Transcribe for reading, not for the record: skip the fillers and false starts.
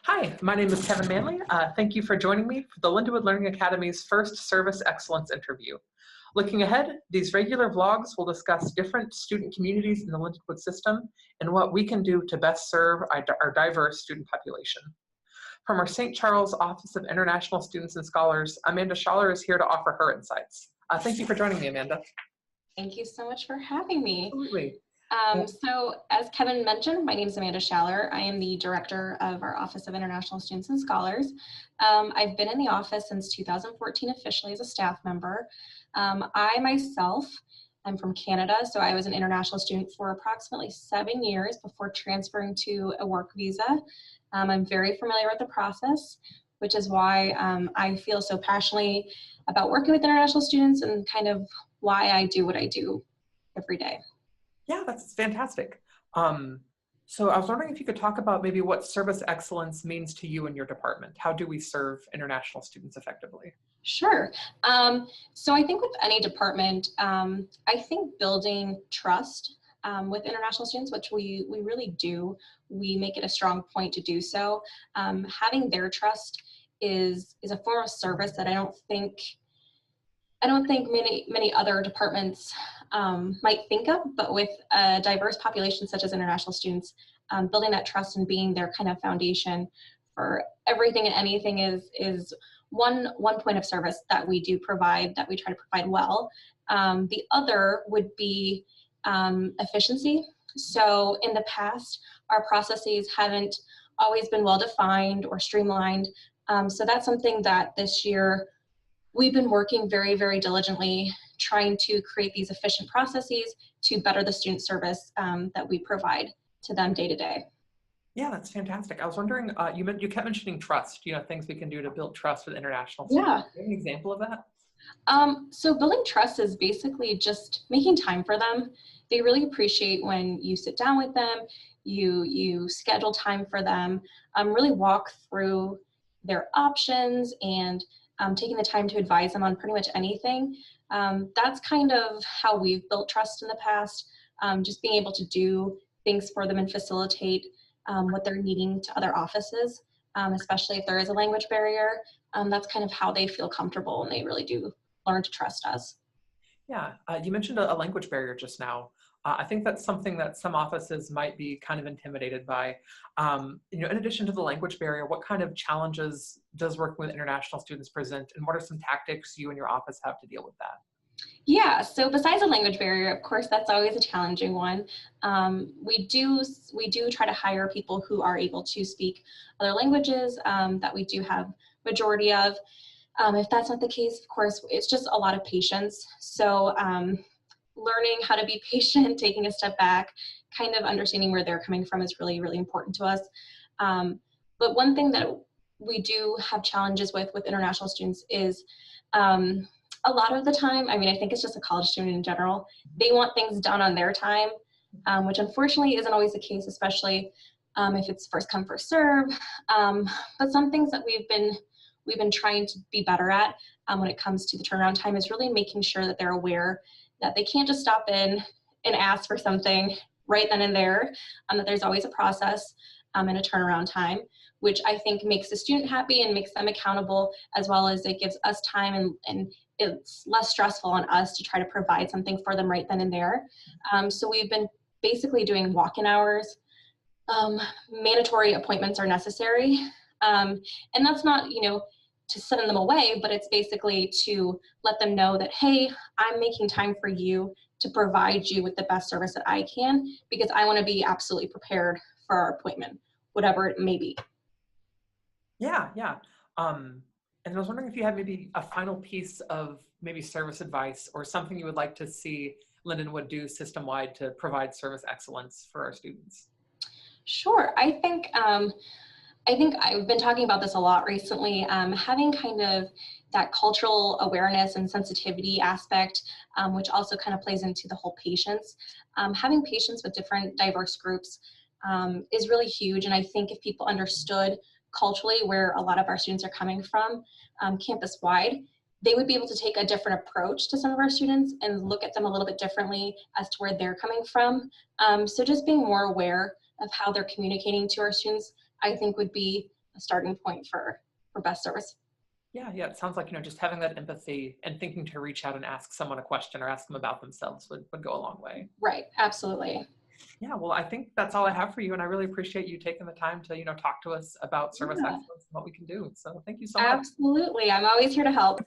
Hi, my name is Kevin Manley. Thank you for joining me for the Lindenwood Learning Academy's first Service Excellence interview. Looking ahead, these regular vlogs will discuss different student communities in the Lindenwood system and what we can do to best serve our diverse student population. From our St. Charles Office of International Students and Scholars, Amanda Schaller is here to offer her insights. Thank you for joining me, Amanda. Thank you so much for having me. Absolutely. So as Kevin mentioned, my name is Amanda Schaller. I am the director of our Office of International Students and Scholars. I've been in the office since 2014 officially as a staff member. I myself, I'm from Canada, so I was an international student for approximately 7 years before transferring to a work visa. I'm very familiar with the process, which is why I feel so passionately about working with international students and kind of why I do what I do every day. Yeah, that's fantastic. So I was wondering if you could talk about maybe what service excellence means to you and your department. How do we serve international students effectively? Sure. So I think with any department, I think building trust with international students, which we really do, we make it a strong point to do so. Having their trust is a form of service that I don't think many other departments might think of, but with a diverse population such as international students, building that trust and being their kind of foundation for everything and anything is one point of service that we do provide, that we try to provide well. The other would be efficiency. So in the past, our processes haven't always been well defined or streamlined. So that's something that this year we've been working very, very diligently trying to create these efficient processes to better the student service that we provide to them day to day. Yeah, that's fantastic. I was wondering, you kept mentioning trust, things we can do to build trust with international students. Yeah. Do you have an example of that? So building trust is basically just making time for them. They really appreciate when you sit down with them, you schedule time for them, really walk through their options and taking the time to advise them on pretty much anything. That's kind of how we've built trust in the past, just being able to do things for them and facilitate what they're needing to other offices, especially if there is a language barrier. That's kind of how they feel comfortable, and they really do learn to trust us. Yeah, you mentioned a language barrier just now. I think that's something that some offices might be kind of intimidated by. In addition to the language barrier, what kind of challenges does working with international students present, and what are some tactics you and your office have to deal with that? Yeah, so besides the language barrier, of course, that's always a challenging one. We do try to hire people who are able to speak other languages that we do have majority of. If that's not the case, of course, it's just a lot of patience. So learning how to be patient, taking a step back, kind of understanding where they're coming from is really, really important to us. But one thing that we do have challenges with international students is a lot of the time, I mean, I think it's just a college student in general, they want things done on their time, which unfortunately isn't always the case, especially if it's first come, first serve. But some things that we've been trying to be better at when it comes to the turnaround time is really making sure that they're aware that they can't just stop in and ask for something right then and there, that there's always a process and a turnaround time, which I think makes the student happy and makes them accountable, as well as it gives us time and it's less stressful on us to try to provide something for them right then and there. So we've been basically doing walk-in hours. Mandatory appointments are necessary. And that's not, to send them away, but it's basically to let them know that, hey, I'm making time for you to provide you with the best service that I can, because I want to be absolutely prepared for our appointment, whatever it may be. Yeah, yeah. And I was wondering if you had maybe a final piece of maybe service advice or something you would like to see Lindenwood do system-wide to provide service excellence for our students. Sure. I think I've been talking about this a lot recently, having kind of that cultural awareness and sensitivity aspect, which also kind of plays into the whole patience. Having patience with different diverse groups is really huge. And I think if people understood culturally where a lot of our students are coming from, campus-wide, they would be able to take a different approach to some of our students and look at them a little bit differently as to where they're coming from. So just being more aware of how they're communicating to our students, I think would be starting point for best service. Yeah, it sounds like, just having that empathy and thinking to reach out and ask someone a question or ask them about themselves would go a long way. Right, absolutely. Yeah, well, I think that's all I have for you, and I really appreciate you taking the time to, talk to us about service Yeah, excellence and what we can do. So thank you so much. absolutely. I'm always here to help.